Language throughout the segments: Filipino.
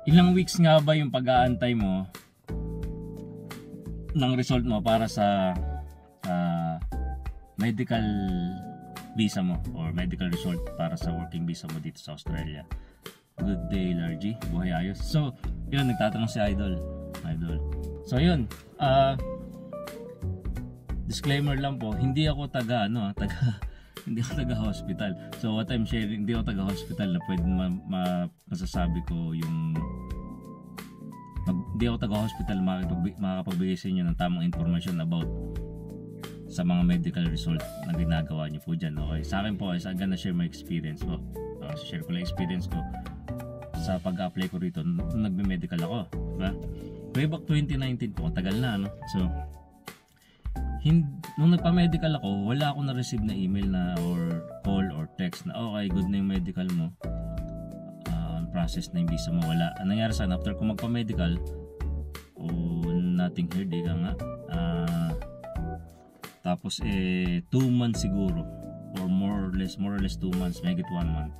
Ilang weeks nga ba yung pag-aantay mo ng result mo para sa medical visa mo or medical result para sa working visa mo dito sa Australia? Good day, Largy. Buhay ayos. So, yun, nagtatanong si Idol. So, yun. Disclaimer lang po, hindi ako hindi ako taga-hospital. So, what I'm sharing, hindi ako taga-hospital na pwede masasabi ko yung hindi ako taga-hospital makakapagbigay sa inyo ng tamang information about sa mga medical result na ginagawa niyo po dyan. Okay, sa akin po is I'm gonna share my experience po. Share ko lang experience ko sa pag-apply ko rito nung nagme-medical ako, diba? Way back 2019 po, tagal na, no? So, nung nagpa-medical ako, wala akong na-receive na email na or call or text na okay, good na yung medical mo, process na yung visa mo. Wala. Anong nangyari saan? After ko magpa-medical, nothing heard, ka nga. Tapos 2 months siguro, or more or less 2 months, maybe 1 month.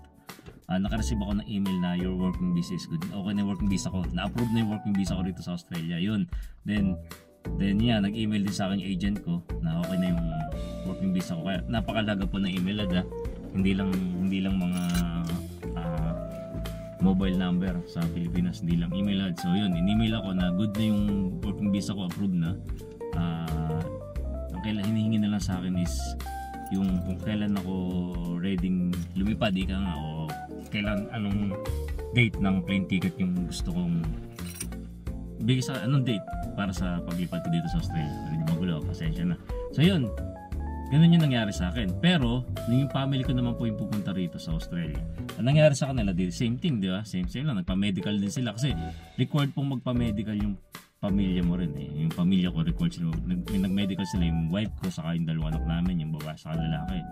Naka-receive ako ng email na your working visa is good. Okay na yung working visa ko. Na-approve na yung working visa ko rito sa Australia. Yun. Then yeah, nag-email din sa akin yung agent ko na okay na yung working visa ko. Kaya napakalaga po ng email ad. Hindi lang mga mobile number sa Pilipinas, hindi lang email ad. So yun, in-email ako na good na yung working visa ko, approved na. Ang kailan hinihingi na lang sa akin is yung kung kailan ako ready lumipad, ika nga, o kailan, anong date ng plane ticket yung gusto kong bigay sa anong date para sa paglipad ko dito sa Australia. Hindi magulo, pasensya na. So yun, ganun yung nangyari sa akin. Pero yung family ko naman po yung pupunta rito sa Australia. Ang nangyari sa kanila, same thing, di ba? Same lang, nagpa-medical din sila kasi required pong magpa-medical yung pamilya mo rin eh. Yung pamilya ko required sila, nag-medical sila, yung wife ko saka yung dalawa anak namin, yung babae saka lalaki.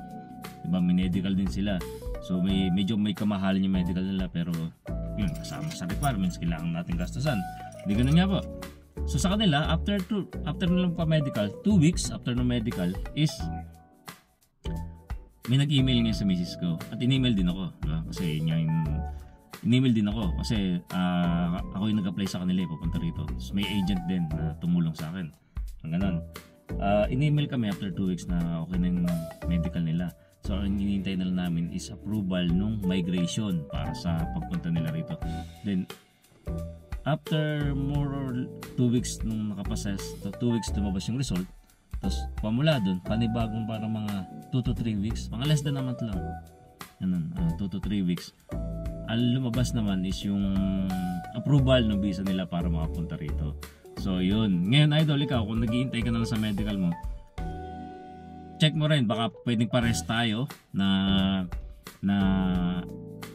Diba, may medical din sila. So medyo may kamahalan yung medical nila, pero yun, kasama sa requirements, kailangan natin gastusan. Hindi ganun nga po. So sa kanila, after nilang pa-medical, 2 weeks after no medical is may nag-email nga sa misis ko at in-email din ako, diba? Kasi in-email din ako kasi ako yung nag-apply sa kanila, papunta rito. So, may agent din na tumulong sa akin. Ang ganun. In-email kami after 2 weeks na okay na yung medical nila. So ang hinihintay na lang namin is approval nung migration para sa pagpunta nila rito. Then after more or 2 weeks nung nakapasas, 2 weeks lumabas yung result. Tapos pamula dun, panibagong para mga 2 to 3 weeks, mga less than a month lang. Ganun, 2 to 3 weeks. Ang lumabas naman is yung approval ng visa nila para makapunta rito. So yun. Ngayon idol, ikaw kung naghihintay ka na lang sa medical mo, check mo rin, baka pwedeng pares tayo na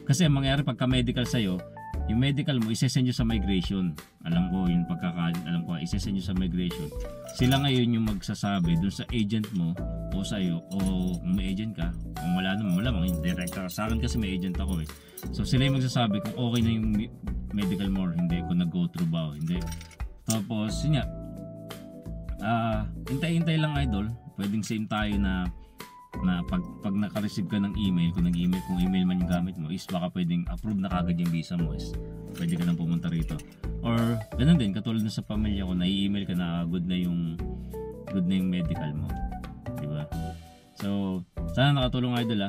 kasi ang mangyari pagka medical sa'yo, yung medical mo isesend nyo sa migration. Alam ko yung alam ko isesend nyo sa migration. Sila ngayon yung magsasabi dun sa agent mo o sa'yo, o kung may agent ka, kung wala naman, malamang yung director. Sa akin kasi may agent ako eh. So sila yung magsasabi kung okay na yung medical mo or hindi, kung nag-go through ba o hindi. Tapos yun nga, hintay-hintay lang idol. Pwedeng same tayo na pag naka-receive ka ng email, kung email man yung gamit mo, is baka pwedeng approve na kagad yung visa mo, is pwede ka nang pumunta rito. Or ganun din, katulad na sa pamilya ko, na-email ka na good na yung medical mo, diba? So sana nakatulong idol,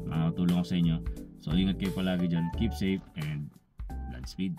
nakatulong ako sa inyo. So ingat kayo palagi dyan, keep safe and Godspeed.